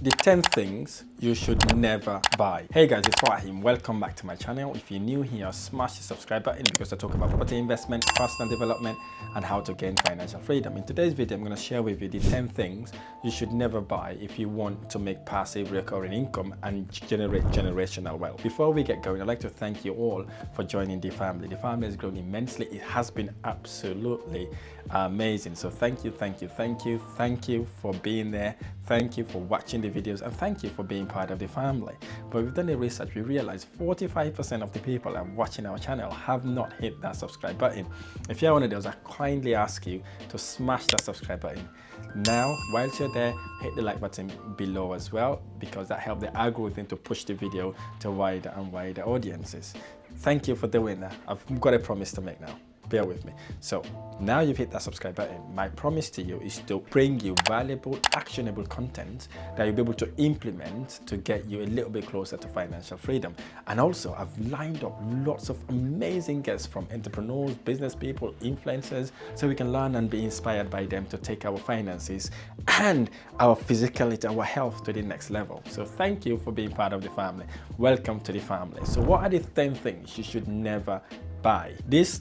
The 10 things you should never buy. Hey guys, it's Rahim. Welcome back to my channel. If you're new here, smash the subscribe button because I talk about property investment, personal development, and how to gain financial freedom. In today's video, I'm going to share with you the 10 things you should never buy if you want to make passive recurring income and generate generational wealth. Before we get going, I'd like to thank you all for joining the family. The family has grown immensely. It has been absolutely amazing. So thank you for being there. Thank you for watching the videos, and thank you for being part of the family. But we've done the research, we realized 45% of the people that are watching our channel have not hit that subscribe button. If you're one of those, I kindly ask you to smash that subscribe button now. Whilst you're there, hit the like button below as well, because that helps the algorithm to push the video to wider and wider audiences. Thank you for doing that. I've got a promise to make now. Bear with me. So now you've hit that subscribe button, my promise to you is to bring you valuable, actionable content that you'll be able to implement to get you a little bit closer to financial freedom. And also, I've lined up lots of amazing guests from entrepreneurs, business people, influencers, so we can learn and be inspired by them to take our finances and our physicality, our health to the next level. So thank you for being part of the family. Welcome to the family. So what are the 10 things you should never buy? These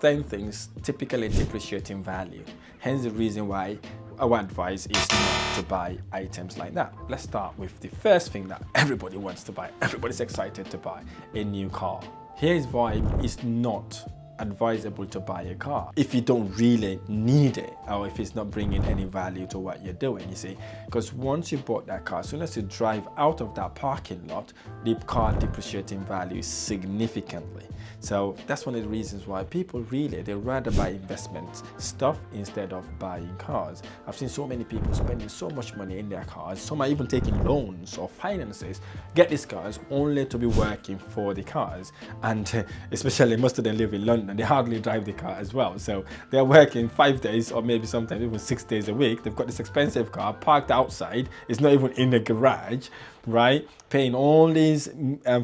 10 things typically depreciate in value. Hence the reason why our advice is not to buy items like that. Let's start with the first thing that everybody wants to buy. Everybody's excited to buy a new car. Here's why it's not advisable to buy a car if you don't really need it, or if it's not bringing any value to what you're doing, you see. Because once you bought that car, as soon as you drive out of that parking lot, the car depreciates in value significantly. So that's one of the reasons why people they rather buy investment stuff instead of buying cars. I've seen so many people spending so much money in their cars. Some are even taking loans or finances, get these cars only to be working for the cars. And especially most of them live in London, they hardly drive the car as well. So they're working 5 days or maybe sometimes even 6 days a week. They've got this expensive car parked outside. It's not even in the garage, right? Paying all these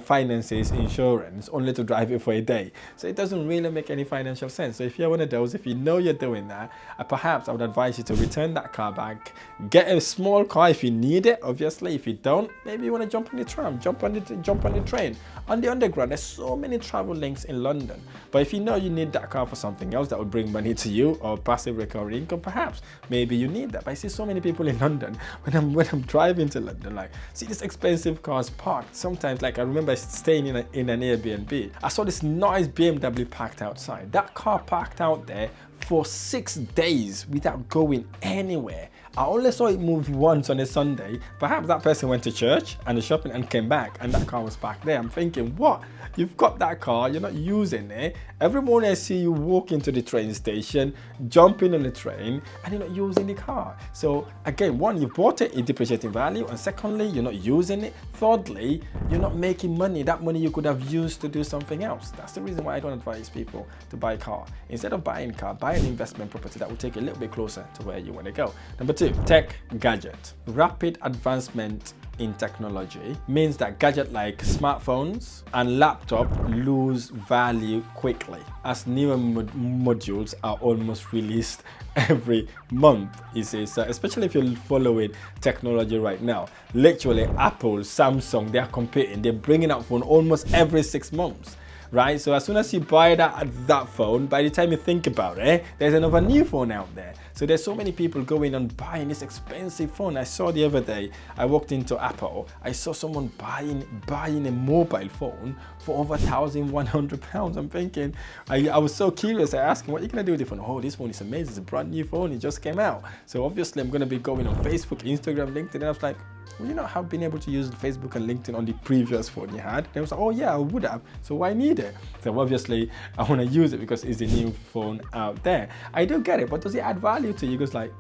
finances, insurance, only to drive it for a day. So it doesn't really make any financial sense. So if you're one of those, if you know you're doing that, perhaps I would advise you to return that car back, get a small car if you need it. Obviously, if you don't, maybe you want to jump on the tram, jump on the train, on the underground. There's so many travel links in London. But if you know you need that car for something else that would bring money to you or passive recurring income, perhaps maybe you need that. But I see so many people in London when I'm driving to London, like, see this expensive cars parked. Sometimes, like, I remember staying in an Airbnb. I saw this nice BMW parked outside. That car parked out there for 6 days without going anywhere. I only saw it move once on a Sunday. Perhaps that person went to church and the shopping and came back and that car was parked there. I'm thinking, what? You've got that car, you're not using it. Every morning I see you walk into the train station, jumping on the train, and you're not using the car. So again, one, you bought it, it depreciates in value, and secondly, you're not using it. Thirdly, you're not making money. That money you could have used to do something else. That's the reason why I don't advise people to buy a car. Instead of buying a car, buy an investment property that will take you a little bit closer to where you want to go. Number 2, tech gadget. Rapid advancement in technology means that gadgets like smartphones and laptop lose value quickly as newer modules are almost released every month, you see. So especially if you're following technology right now, literally Apple, Samsung, they're competing. They're bringing out phone almost every 6 months. Right, so as soon as you buy that phone, by the time you think about it, there's another new phone out there. So there's so many people going and buying this expensive phone. I saw the other day, I walked into Apple, I saw someone buying a mobile phone for over £1,100. I'm thinking, I was so curious. I asked him, what are you going to do with the phone? Oh, this phone is amazing. It's a brand new phone. It just came out. So obviously I'm going to be going on Facebook, Instagram, LinkedIn. And I was like, well, you not have been able to use Facebook and LinkedIn on the previous phone you had? They was like, oh yeah, I would have. So why need it? So obviously I want to use it because it's the new phone out there. I do get it, but does it add value to you? He goes like,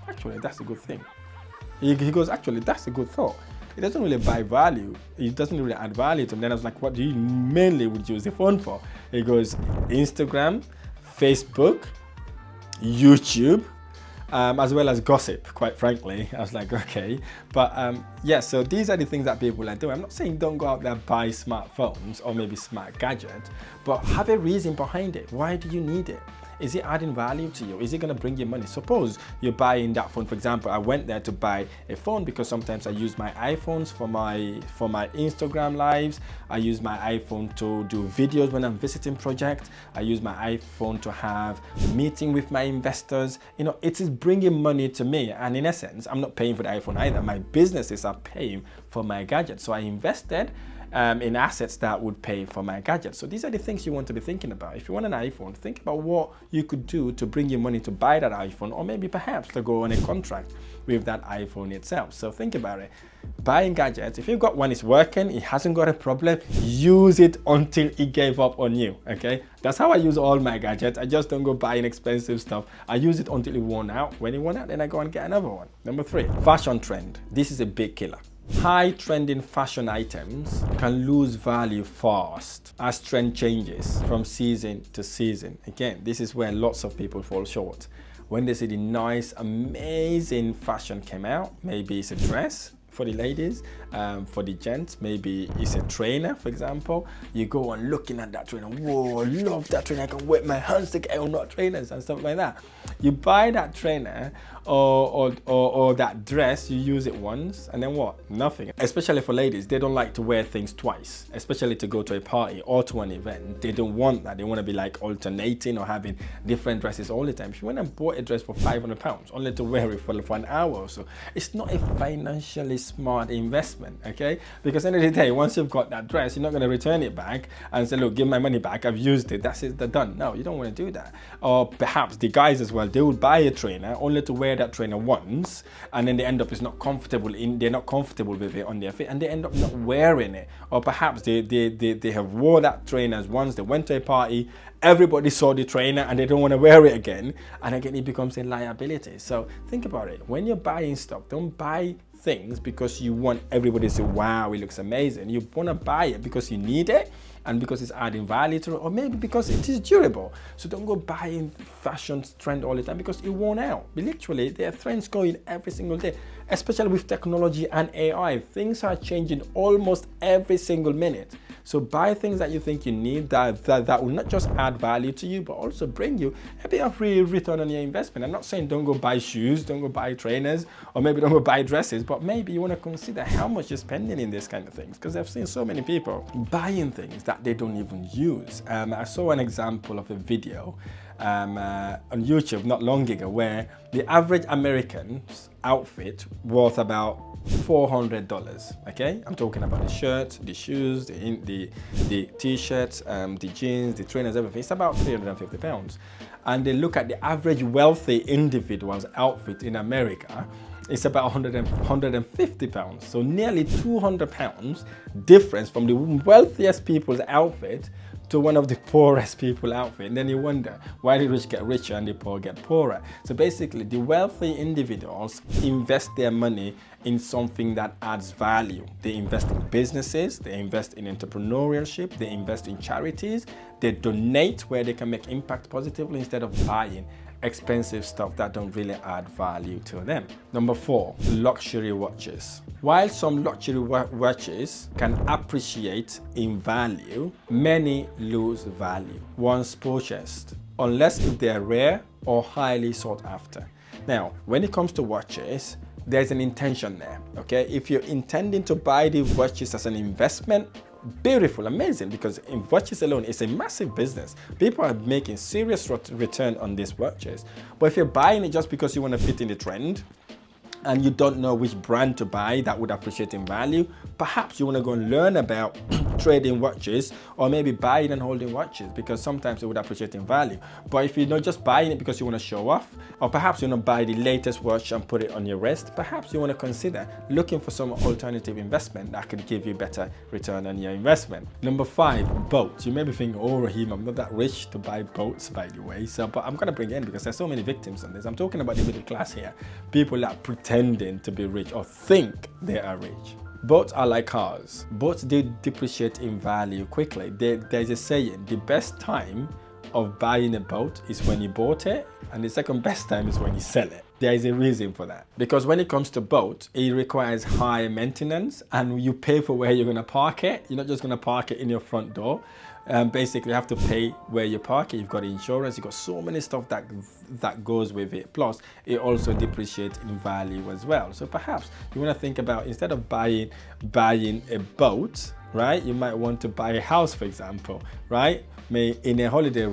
actually, that's a good thing. He goes, actually, that's a good thought. It doesn't really buy value. It doesn't really add value to me. Then I was like, what do you mainly would use the phone for? He goes, Instagram, Facebook, YouTube, as well as gossip, quite frankly. I was like, okay. But yeah, so these are the things that people are doing. I'm not saying don't go out there and buy smartphones or maybe smart gadgets, but have a reason behind it. Why do you need it? Is it adding value to you? Is it going to bring you money? Suppose you're buying that phone. For example, I went there to buy a phone because sometimes I use my iPhones for my Instagram lives. I use my iPhone to do videos when I'm visiting projects. I use my iPhone to have meeting with my investors. You know, it is bringing money to me, and in essence, I'm not paying for the iPhone either. My businesses are paying for my gadget. So I invested in assets that would pay for my gadget. So these are the things you want to be thinking about. If you want an iPhone, think about what you could do to bring you money to buy that iPhone, or maybe perhaps to go on a contract with that iPhone itself. So think about it. Buying gadgets, if you've got one, it's working, it hasn't got a problem, use it until it gave up on you, okay? That's how I use all my gadgets. I just don't go buying expensive stuff. I use it until it worn out. When it worn out, then I go and get another one. Number 3, fashion trend. This is a big killer. High trending fashion items can lose value fast as trend changes from season to season. Again, this is where lots of people fall short. When they see the nice, amazing fashion came out, maybe it's a dress for the ladies, for the gents, maybe it's a trainer, for example. You go on looking at that trainer, whoa, I love that trainer, I can wet my hands to get on that trainers and stuff like that. You buy that trainer or that dress, you use it once, and then what? Nothing. Especially for ladies, they don't like to wear things twice, especially to go to a party or to an event. They don't want that. They want to be like alternating or having different dresses all the time. If you went and bought a dress for £500 only to wear it for an hour or so, it's not a financially smart investment, okay? Because at the end of the day, once you've got that dress, you're not going to return it back and say, look, give my money back, I've used it, that's it, they're done. No, you don't want to do that. Or perhaps the guys as well, they would buy a trainer only to wear that trainer once, and then they end up they're not comfortable with it on their feet, and they end up not wearing it. Or perhaps they have wore that trainers once, they went to a party, everybody saw the trainer and they don't want to wear it again, and again it becomes a liability. So think about it. When you're buying stuff, don't buy things because you want everybody to say, wow, it looks amazing. You want to buy it because you need it and because it's adding value to it, or maybe because it is durable. So don't go buying fashion trend all the time because it won't out. But literally, there are trends going every single day, especially with technology and AI. Things are changing almost every single minute. So buy things that you think you need that will not just add value to you, but also bring you a bit of real return on your investment. I'm not saying don't go buy shoes, don't go buy trainers, or maybe don't go buy dresses, but maybe you want to consider how much you're spending in these kind of things, because I've seen so many people buying things that they don't even use. I saw an example of a video on YouTube not long ago where the average American's outfit worth about $400. Okay, I'm talking about the shirt, the shoes, the t-shirts, the jeans, the trainers, everything. It's about £350. And they look at the average wealthy individual's outfit in America, it's about £150. So nearly £200 difference from the wealthiest people's outfit to one of the poorest people outfit. And then you wonder, why the rich get richer and the poor get poorer? So basically, the wealthy individuals invest their money in something that adds value. They invest in businesses, they invest in entrepreneurship, they invest in charities, they donate where they can make impact positively instead of buying expensive stuff that don't really add value to them. Number 4, luxury watches. While some luxury watches can appreciate in value, many lose value once purchased, unless if they are rare or highly sought after. Now, when it comes to watches, there's an intention there, okay? If you're intending to buy the watches as an investment, beautiful, amazing, because in watches alone, it's a massive business. People are making serious return on these watches. But if you're buying it just because you want to fit in the trend, and you don't know which brand to buy that would appreciate in value, perhaps you want to go and learn about trading watches, or maybe buying and holding watches, because sometimes it would appreciate in value. But if you're not just buying it because you want to show off, or perhaps you want to buy the latest watch and put it on your wrist, perhaps you want to consider looking for some alternative investment that could give you better return on your investment. Number 5, boats. You may be thinking, oh Rahim, I'm not that rich to buy boats, by the way. So, but I'm going to bring it in because there's so many victims on this. I'm talking about the middle class here. People that pretending to be rich or think they are rich. Boats are like cars. Boats, they depreciate in value quickly. There's a saying, the best time of buying a boat is when you bought it, and the second best time is when you sell it. There is a reason for that. Because when it comes to boats, it requires high maintenance, and you pay for where you're going to park it. You're not just going to park it in your front door. Basically, you have to pay where you park it. You've got insurance. You've got so many stuff that goes with it. Plus, it also depreciates in value as well. So perhaps you want to think about, instead of buying a boat, right? You might want to buy a house, for example, right? In a holiday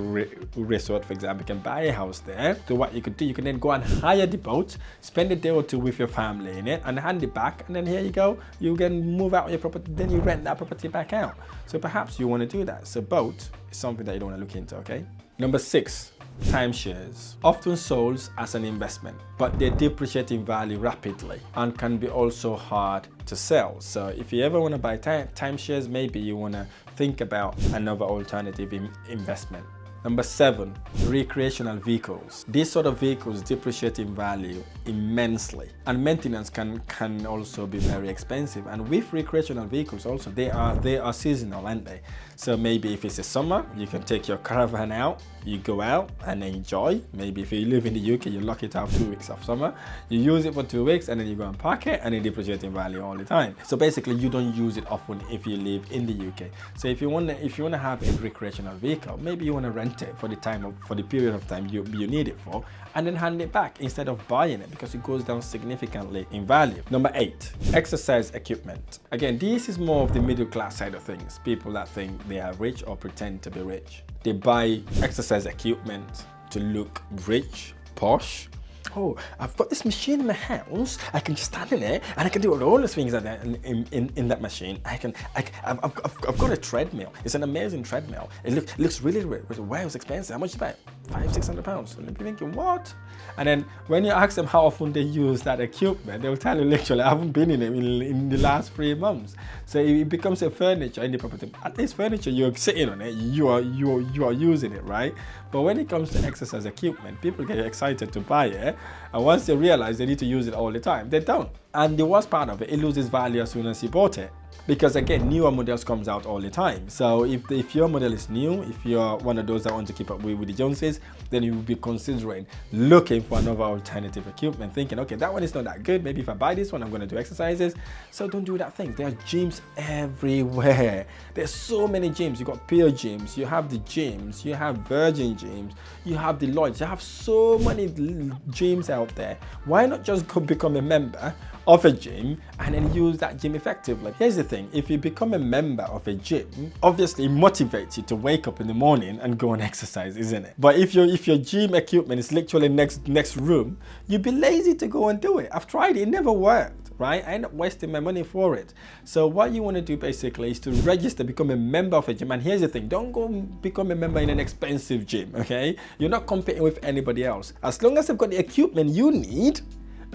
resort, for example, you can buy a house there. So what you could do, you can then go and hire the boat, spend a day or two with your family in it, and hand it back. And then here you go. You can move out your property, then you rent that property back out. So perhaps you want to do that. So boat is something that you don't want to look into, okay? Number 6. Timeshares, often sold as an investment, but they depreciate in value rapidly and can be also hard to sell. So if you ever want to buy timeshares, maybe you want to think about another alternative investment. Number 7, recreational vehicles. These sort of vehicles depreciate in value immensely, and maintenance can also be very expensive. And with recreational vehicles also, they are seasonal, aren't they? So maybe if it's a summer, you can take your caravan out, you go out and enjoy. Maybe if you live in the UK, you lock it out 2 weeks of summer, you use it for 2 weeks, and then you go and park it, and it depreciates in value all the time. So basically, you don't use it often if you live in the UK. So if you want to have a recreational vehicle, maybe you want to rent it for the period of time you need it for, and then hand it back instead of buying it, because it goes down significantly in value. Number 8, exercise equipment. Again, this is more of the middle class side of things. People that think they are rich or pretend to be rich. They buy exercise equipment to look rich, posh. Oh, I've got this machine in my house. I can just stand in it and I can do all the things in that machine. I've got a treadmill. It's an amazing treadmill. It looks really well, it's expensive. How much is it? £500-600. And they'll be thinking, what? And then when you ask them how often they use that equipment, they'll tell you, literally, I haven't been in it in the last 3 months. So it becomes a furniture in the property. At least furniture, you're sitting on it, you are using it, right? But when it comes to exercise equipment, people get excited to buy it, and once they realize they need to use it all the time, they don't. And the worst part of it, it loses value as soon as you bought it. Because again, newer models comes out all the time. So if your model is new, if you're one of those that want to keep up with the Joneses, then you will be considering looking for another alternative equipment, thinking, okay, that one is not that good. Maybe if I buy this one, I'm going to do exercises. So don't do that thing. There are gyms everywhere. There's so many gyms. You got Pure Gyms, you have the gyms, you have Virgin Gyms, you have the Lloyds. You have so many gyms out there. Why not just go become a member of a gym and then use that gym effectively? Here's the thing, if you become a member of a gym, obviously it motivates you to wake up in the morning and go and exercise, isn't it? But if your gym equipment is literally next room, you'd be lazy to go and do it. I've tried it, it never worked, right? I end up wasting my money for it. So what you want to do basically is to register, become a member of a gym. And here's the thing, don't go become a member in an expensive gym, okay? You're not competing with anybody else. As long as they've got the equipment you need,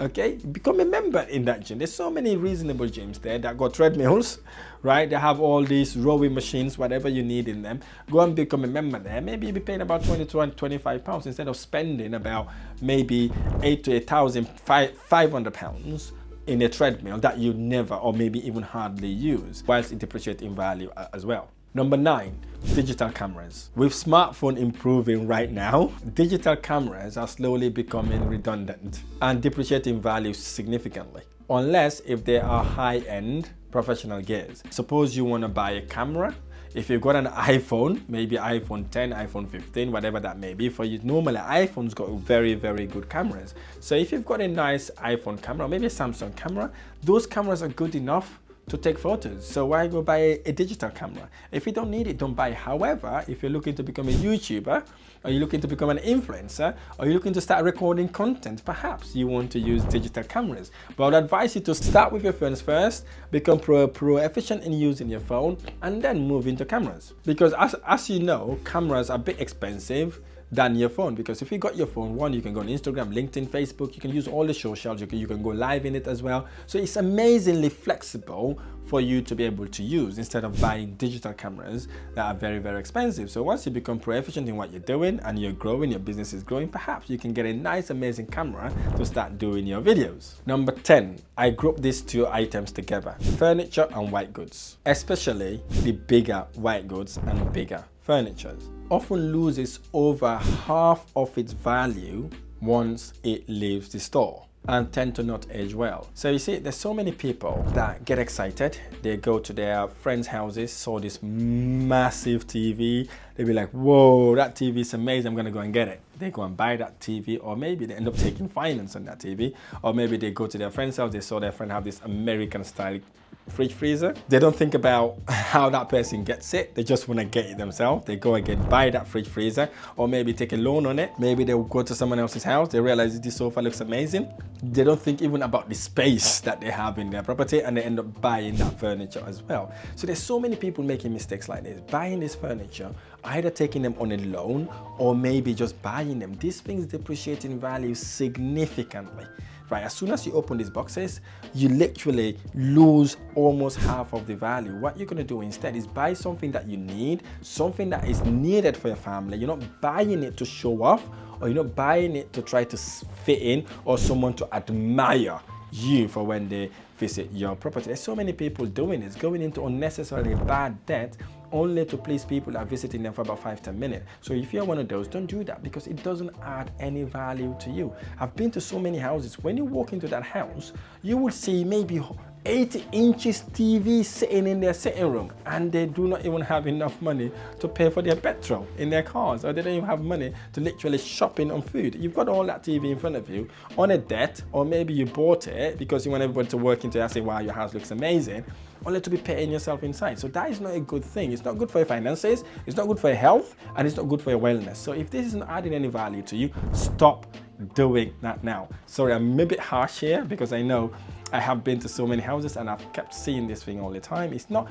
okay, become a member in that gym. There's so many reasonable gyms there that got treadmills, right? They have all these rowing machines, whatever you need in them. Go and become a member there. Maybe you'll be paying about £20 to £25 instead of spending about maybe £8,000 to £500 in a treadmill that you never or maybe even hardly use, whilst it depreciates in value as well. Number 9, digital cameras. With smartphone improving right now, digital cameras are slowly becoming redundant and depreciating value significantly, unless if they are high-end professional gears. Suppose you want to buy a camera. If you've got an iPhone, maybe iPhone 10, iPhone 15, whatever that may be for you, normally iPhone's got very, very good cameras. So if you've got a nice iPhone camera, or maybe a Samsung camera, those cameras are good enough to take photos. So why go buy a digital camera? If you don't need it, don't buy it. However, if you're looking to become a YouTuber, or you're looking to become an influencer, or you're looking to start recording content, perhaps you want to use digital cameras. But I would advise you to start with your phones first, become efficient in using your phone, and then move into cameras. Because as you know, cameras are a bit expensive than your phone, because if you got your phone, one, you can go on Instagram, LinkedIn, Facebook, you can use all the socials, you can go live in it as well. So it's amazingly flexible for you to be able to use, instead of buying digital cameras that are very, very expensive. So once you become proficient in what you're doing and you're growing, your business is growing, perhaps you can get a nice, amazing camera to start doing your videos. Number 10, I group these two items together: furniture and white goods, especially the bigger white goods and bigger furniture. Often loses over half of its value once it leaves the store. and tend to not age well. So you see, there's so many people that get excited. They go to their friends' houses, saw this massive TV. They'll be like, whoa, that TV is amazing, I'm gonna go and get it. They go and buy that TV, or maybe they end up taking finance on that TV, or maybe they go to their friend's house, they saw their friend have this American style fridge freezer. They don't think about how that person gets it. They just want to get it themselves. They go again, buy that fridge freezer, or maybe take a loan on it. Maybe they'll go to someone else's house. They realize this sofa looks amazing. They don't think even about the space that they have in their property, and they end up buying that furniture as well. So there's so many people making mistakes like this, buying this furniture, either taking them on a loan or maybe just buying them. These things depreciate in value significantly. Right, as soon as you open these boxes, you literally lose almost half of the value. What you're going to do instead is buy something that you need, something that is needed for your family. You're not buying it to show off, or you're not buying it to try to fit in, or someone to admire you for when they visit your property. There's so many people doing this, going into unnecessarily bad debt only to please people that are visiting them for about 5-10 minutes. So if you're one of those, don't do that, because it doesn't add any value to you. I've been to so many houses. When you walk into that house, you will see maybe 80 inches TV sitting in their sitting room, and they do not even have enough money to pay for their petrol in their cars, or they don't even have money to literally shopping on food. You've got all that TV in front of you on a debt, or maybe you bought it because you want everybody to work into it and say, wow, your house looks amazing, only to be paying yourself inside. So that is not a good thing. It's not good for your finances, it's not good for your health, and it's not good for your wellness. So if this isn't adding any value to you, stop doing that now. Sorry, I'm a bit harsh here, because I know I have been to so many houses and I've kept seeing this thing all the time. It's not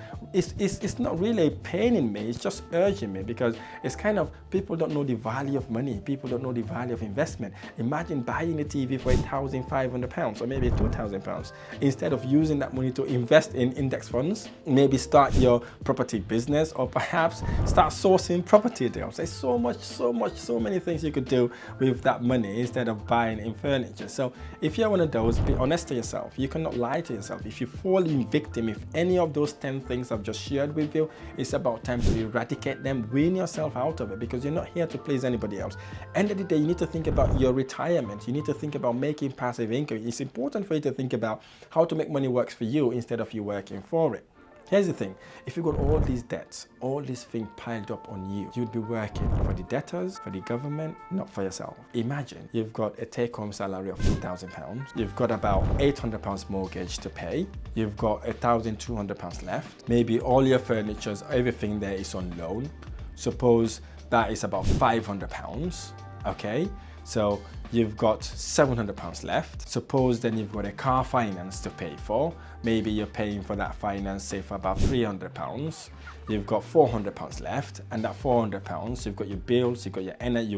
really paining me, it's just urging me, because it's kind of, people don't know the value of money, people don't know the value of investment. Imagine buying a TV for £1,500 or maybe £2,000 instead of using that money to invest in index funds, maybe start your property business, or perhaps start sourcing property deals. There's so many things you could do with that money instead of buying in furniture. So if you're one of those, be honest to yourself. You cannot lie to yourself. If you fall in victim, if any of those 10 things I've just shared with you, it's about time to eradicate them, wean yourself out of it, because you're not here to please anybody else. End of the day, you need to think about your retirement. You need to think about making passive income. It's important for you to think about how to make money work for you instead of you working for it. Here's the thing, if you've got all these debts, all these things piled up on you, you'd be working for the debtors, for the government, not for yourself. Imagine you've got a take-home salary of £2,000, you've got about £800 mortgage to pay, you've got £1,200 left, maybe all your furniture, everything there is on loan. Suppose that is about £500, okay? So you've got £700 left. Suppose then you've got a car finance to pay for. Maybe you're paying for that finance, say, for about £300. You've got £400 left, and that £400, you've got your bills, you've got your energy,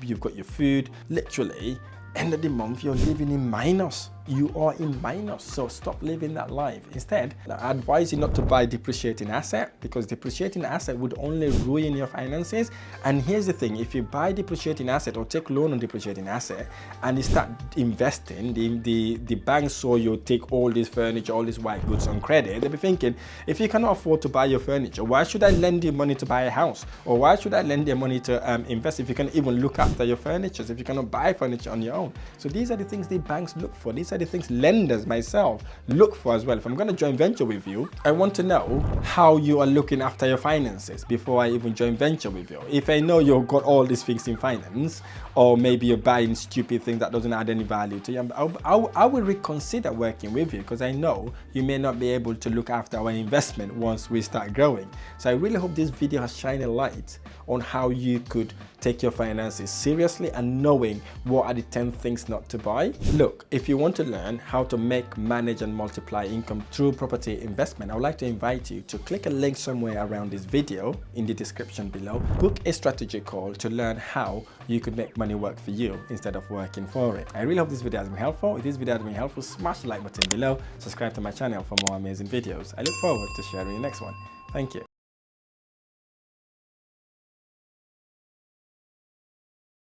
you've got your food. Literally, end of the month, you're living in minus. You are in minus, so stop living that life. Instead, I advise you not to buy depreciating asset, because depreciating asset would only ruin your finances. And here's the thing, if you buy depreciating asset or take loan on depreciating asset and you start investing, the bank saw you take all this furniture, all these white goods on credit, they'll be thinking, if you cannot afford to buy your furniture, why should I lend you money to buy a house? Or why should I lend you money to invest if you can even look after your furniture, if you cannot buy furniture on your own? So these are the things the banks look for. These are the things lenders, myself, look for as well. If I'm going to join venture with you, I want to know how you are looking after your finances before I even join venture with you. If I know you've got all these things in finance, or maybe you're buying stupid things that doesn't add any value to you, I will reconsider working with you, because I know you may not be able to look after our investment once we start growing. So I really hope this video has shined a light on how you could take your finances seriously and knowing what are the 10 things not to buy. Look, if you want to learn how to make, manage and multiply income through property investment, I would like to invite you to click a link somewhere around this video in the description below. Book a strategy call to learn how you could make money work for you instead of working for it. I really hope this video has been helpful. If this video has been helpful, smash the like button below, subscribe to my channel for more amazing videos. I look forward to sharing the next one. Thank you.